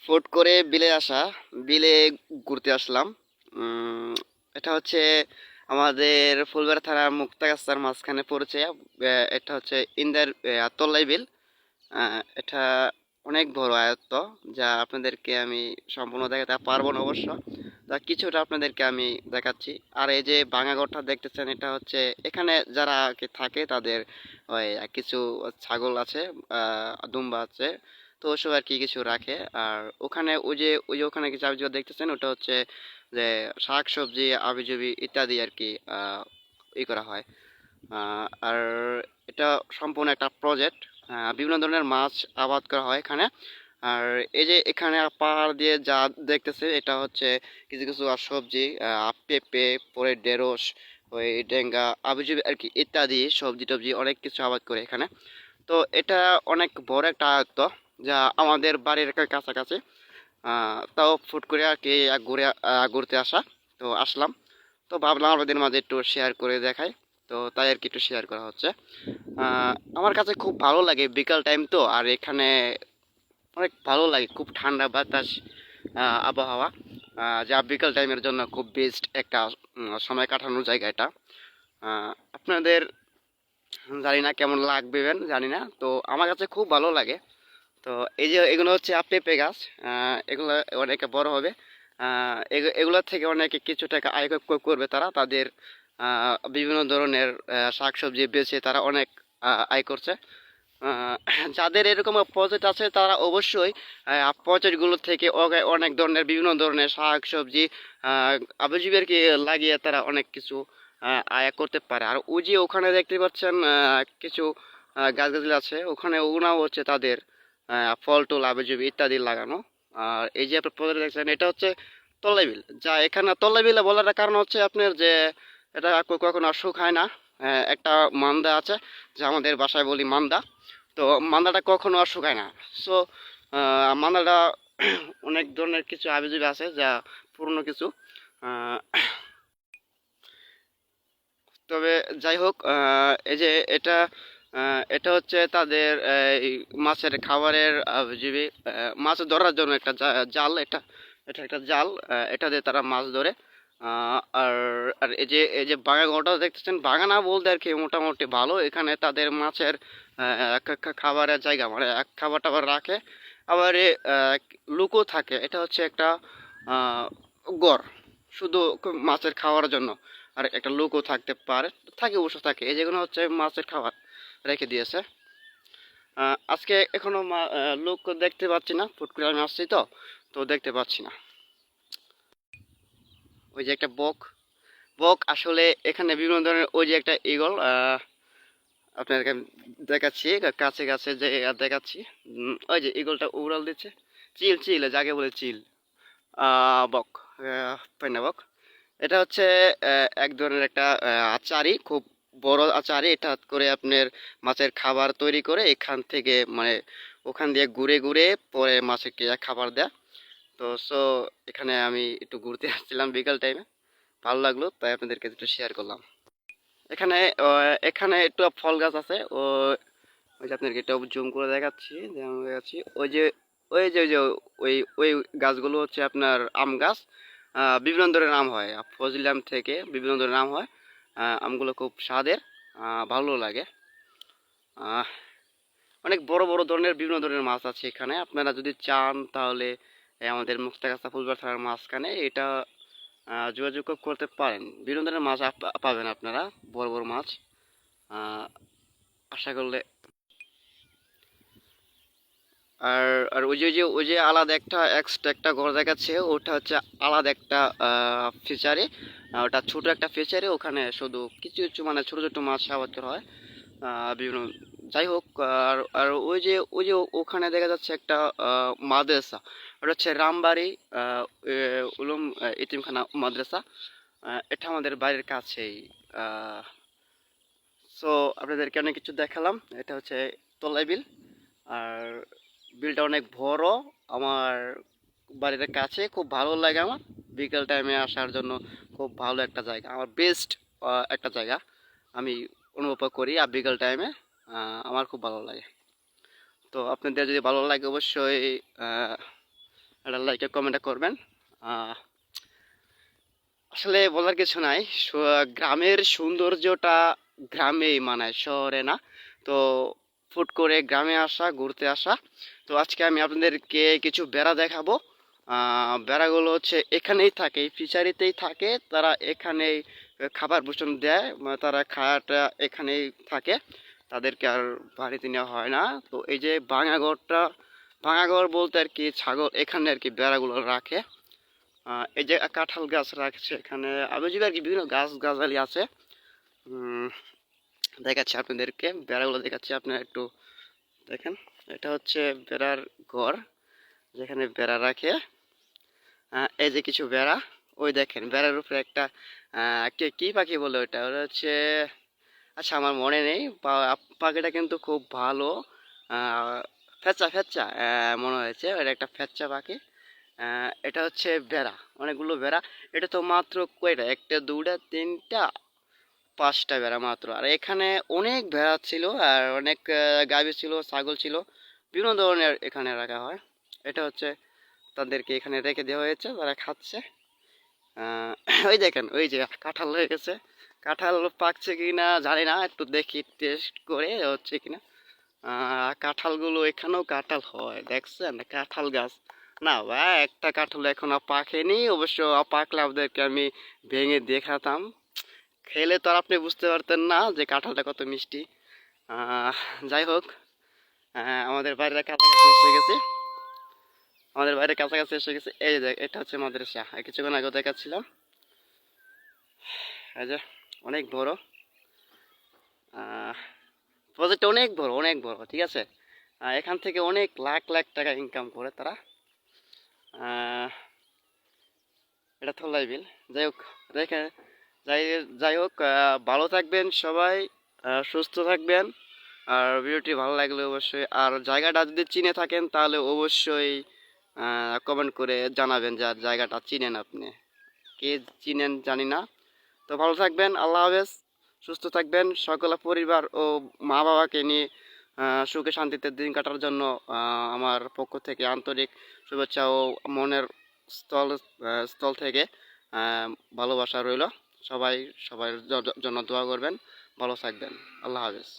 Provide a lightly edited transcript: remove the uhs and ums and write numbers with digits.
Foot করে বিলে আসা, বিলে ঘুরতে আসলাম। এটা হচ্ছে আমাদের ফুলবাড়ী থানার মুক্তাগাছার মাঝখানে পড়েছে। এটা হচ্ছে ইন্দার তল্লাই বিল। এটা অনেক বড় আয়ত্ত, যা আপনাদেরকে আমি সম্পূর্ণ দেখাতে পারবো না অবশ্য, তা কিছুটা আপনাদেরকে আমি দেখাচ্ছি। আর এই যে ভাঙাঘরটা দেখতেছেন, এটা হচ্ছে এখানে যারা আর কি থাকে তাদের ওই কিছু ছাগল আছে, দুম্বা আছে, তো ওসব আর কি কিছু রাখে। আর ওখানে ওই যে ওখানে কিছু আবি দেখতেছেন, ওটা হচ্ছে যে শাক সবজি আবিজাবি ইত্যাদি আর কি করা হয়। আর এটা সম্পূর্ণ একটা প্রজেক্ট। বিভিন্ন ধরনের মাছ আবাদ করা হয় এখানে। আর এই যে এখানে পাহাড় দিয়ে যা দেখতেছে, এটা হচ্ছে কিছু কিছু আর সবজি, পেঁপে, পরে ঢেঁড়স, ওই ডেঙ্গা আবিজাবি আর কি ইত্যাদি সবজি টবজি অনেক কিছু আবাদ করে এখানে। তো এটা অনেক বড় একটা আয়ত্ত, যা আমাদের বাড়ির কাছাকাছি। তাও ফুট করে আর কি ঘুরতে আসা, তো আসলাম। তো ভাবলাম আপনাদের মাঝে একটু শেয়ার করে দেখাই, তো তাই আর কি একটু শেয়ার করা হচ্ছে। আমার কাছে খুব ভালো লাগে বিকাল টাইম তো, আর এখানে অনেক ভালো লাগে, খুব ঠান্ডা বাতাস, আবহাওয়া, যা বিকাল টাইমের জন্য খুব বেস্ট একটা সময় কাটানোর জায়গা এটা। আপনাদের জানি না কেমন লাগবে জানি না, তো আমার কাছে খুব ভালো লাগে। তো এই যে এগুলো হচ্ছে পেঁপে গাছ, এগুলো অনেকে বড় হবে। এগুলোর থেকে অনেকে কিছু টাকা আয় করবে, তারা তাদের বিভিন্ন ধরনের শাকসবজি বেচে তারা অনেক আয় করছে। আহ, যাদের এরকম প্রজেক্ট আছে তারা অবশ্যই প্রজেক্টগুলো থেকে অনেক ধরনের বিভিন্ন ধরনের শাক সবজি আবুজিব আর কি লাগিয়ে তারা অনেক কিছু আয় করতে পারে। আর ওই যে ওখানে দেখতে পাচ্ছেন কিছু গাছগাছালি আছে, ওখানে ওগুলাও হচ্ছে তাদের ফল টুল আবুজিবি ইত্যাদি লাগানো। আর এই যে আপনার প্রজেক্ট দেখছেন, এটা হচ্ছে তল্লাই বিল। যা এখানে তল্লাই বিলে বলার কারণ হচ্ছে আপনার যে এটা কখনো শুকায় না। একটা মান্দা আছে, যা আমাদের বাসায় বলি মান্দা। তো মান্দাটা কখনো আর শুকায় না। সো মান্দাটা অনেক ধরনের কিছু আবিজাবি আছে, যা পুরনো কিছু। আহ, তবে যাই হোক, এই যে এটা এটা হচ্ছে তাদের এই মাছের খাবারের আবিজাবি, মাছ ধরার জন্য একটা জাল। এটা এটা একটা জাল, এটা দিয়ে তারা মাছ ধরে। আর আর এই যে বাগানটা দেখতেছেন, বাগানা বলতে আর কি মোটামুটি ভালো। এখানে তাদের মাছের খাবারের জায়গা, মানে এক খাবার টাবার রাখে। আবার লুকও থাকে। এটা হচ্ছে একটা আহ, গড়, শুধু মাছের খাওয়ার জন্য। আর একটা লুকও থাকতে পারে, থাকে অবশ্য থাকে। এই যেগুলো হচ্ছে মাছের খাবার রেখে দিয়েছে। আজকে এখনো লোক দেখতে পাচ্ছি না, ফুট করে আমি আসছি তো, তো দেখতে পাচ্ছি না। ওই যে একটা বক, বক আসলে এখানে বিভিন্ন ধরনের, ওই যে একটা ঈগল, আপনাদেরকে আমি দেখাচ্ছি কাছে কাছে যে দেখাচ্ছি। ওই যে ঈগলটা উড়াল দিচ্ছে, চিল চিল যাকে বলে চিল, বক, পাইনা বক। এটা হচ্ছে এক ধরনের একটা আচারি, খুব বড় আচারি। এটা করে আপনার মাছের খাবার তৈরি করে এখান থেকে, মানে ওখান দিয়ে ঘুরে ঘুরে পরে মাছকে খাবার দেয়। তো এখানে আমি একটু ঘুরতে আসছিলাম বিকাল টাইমে, ভালো লাগলো তাই আপনাদেরকে একটু শেয়ার করলাম। এখানে এখানে একটু ফল গাছ আছে। ওই যে আপনাদেরকে একটু জুম করে দেখাচ্ছি, যেমন দেখাচ্ছি, ওই যে ওই ওই গাছগুলো হচ্ছে আপনার আম গাছ। বিভিন্ন ধরনের আম হয়, ফজলি আম থেকে বিভিন্ন ধরনের আম হয়। আমগুলো খুব স্বাদের, ভালো লাগে। আহ, অনেক বড় বড় ধরনের বিভিন্ন ধরনের মাছ আছে এখানে। আপনারা যদি চান তাহলে আমাদের মুক্তাগাছা ফুলবাড়ী থানার মাঝখানে এটা যোগাযোগ করতে পারেন। বিভিন্ন ধরনের মাছ পাবেন আপনারা, বড় বড় মাছ। আহ, আশা করলে। আর আর ওই যে আলাদা একটা এক্সট্রা একটা ঘর দেখাচ্ছে, ওটা হচ্ছে আলাদা একটা ফিচারে। ওটা ছোট একটা ফিচারে, ওখানে শুধু কিছু কিছু মানে ছোট ছোট মাছ আবাদ করা হয় বিভিন্ন। যাই হোক, আর আর ওই যে ওখানে দেখা যাচ্ছে একটা মাদ্রাসা। ওটা হচ্ছে রামবাড়ি উলুম ইতিমখানা মাদ্রাসা। এটা আমাদের বাড়ির কাছেই। সো আপনাদেরকে অনেক কিছু দেখালাম। এটা হচ্ছে তলাই বিল। আর বিলটা অনেক বড়, আমার বাড়ির কাছে, খুব ভালো লাগে আমার বিকেল টাইমে আসার জন্য। খুব ভালো একটা জায়গা, আমার বেস্ট একটা জায়গা আমি অনুভব করি। আর বিকেল টাইমে আমার খুব ভালো লাগে। তো আপনাদের যদি ভালো লাগে অবশ্যই একটা লাইক কমেন্ট করবেন। আহ, আসলে বলার কিছু নাই, গ্রামের সৌন্দর্যটা গ্রামেই মানায়, শহরে না। তো ফুট করে গ্রামে আসা, ঘুরতে আসা। তো আজকে আমি আপনাদেরকে কিছু বেড়া দেখাবো। বেড়াগুলো হচ্ছে এখানেই থাকে, এই ফিশারিতেই থাকে, তারা এখানেই খাবার ভূষণ দেয়, তারা খাওয়াটা এখানেই থাকে, তাদেরকে আর বাড়িতে নেওয়া হয় না। তো এই যে ভাঙাঘরটা, ভাঙাঘর বলতে আর কি ছাগল এখানে আর কি বেড়াগুলো রাখে। এই যে কাঁঠাল গাছ রাখছে এখানে, আবুজিব আর কি বিভিন্ন গাছ গাছালি আছে। উম, দেখাচ্ছি আপনাদেরকে, বেড়াগুলো দেখাচ্ছি, আপনারা একটু দেখেন। এটা হচ্ছে বেড়ার ঘর, যেখানে বেড়া রাখে। এই যে কিছু বেড়া, ওই দেখেন বেড়ার উপরে একটা কি পাখি বলে ওটা, ওটা হচ্ছে, আচ্ছা আমার মনে নেই। পাখিটা কিন্তু খুব ভালো। ফেচ্চা ফেচ্চা মনে হয়েছে, এটা একটা ফেচ্চা পাখি। এটা হচ্ছে বেড়া, অনেকগুলো বেড়া। এটা তো মাত্র কয়টা, একটা দুটা তিনটা পাঁচটা বেড়া মাত্র। আর এখানে অনেক ভেড়া ছিল, আর অনেক গাভী ছিল, ছাগল ছিল, বিভিন্ন ধরনের এখানে রাখা হয়। এটা হচ্ছে তাদেরকে এখানে রেখে দেওয়া হয়েছে, তারা খাচ্ছে। আহ, ওই দেখেন, ওই যে কাঁঠাল হয়ে গেছে। কাঁঠাল পাকছে কিনা জানি না, একটু দেখি টেস্ট করে হচ্ছে কিনা। কাঁঠালগুলো এখানেও কাঁঠাল হয়, দেখছেন কাঁঠাল গাছ। না ভাই, একটা কাঁঠাল এখনো পাকেনি, অবশ্য পাকলে আপনাদেরকে আমি ভেঙে দেখাতাম। খেলে তো আর আপনি বুঝতে পারতেন না যে কাঁঠালটা কত মিষ্টি। আহ, যাই হোক, আমাদের বাড়ির কাছাকাছি এসে গেছে, আমাদের বাড়ির কাছাকাছি এসে গেছে। এই যে এটা হচ্ছে মাদ্রাসা, কিছুক্ষণ আগে দেখাচ্ছিলাম। এই যে অনেক বড়, প্রজেক্ট অনেক বড়, অনেক বড়, ঠিক আছে। এখান থেকে অনেক লাখ লাখ টাকা ইনকাম করে তারা। আহ, এটা থল্লাই বিল। যাই হোক, দেখে, যাই যাই হোক, ভালো থাকবেন সবাই, সুস্থ থাকবেন। আর ভিডিওটি ভালো লাগলে অবশ্যই, আর জায়গাটা যদি চিনে থাকেন তাহলে অবশ্যই কমেন্ট করে জানাবেন যে আর জায়গাটা চিনেন আপনি, কে চিনেন জানি না। তো ভালো থাকবেন, আল্লাহ হাফেজ। সুস্থ থাকবেন, সকল পরিবার ও মা বাবাকে নিয়ে সুখে শান্তিতে দিন কাটার জন্য আমার পক্ষ থেকে আন্তরিক শুভেচ্ছা ও মনের স্থল স্থল থেকে আহ, ভালোবাসা রইল। সবাই সবার জন্য দোয়া করবেন, ভালো থাকবেন। আল্লাহ হাফেজ।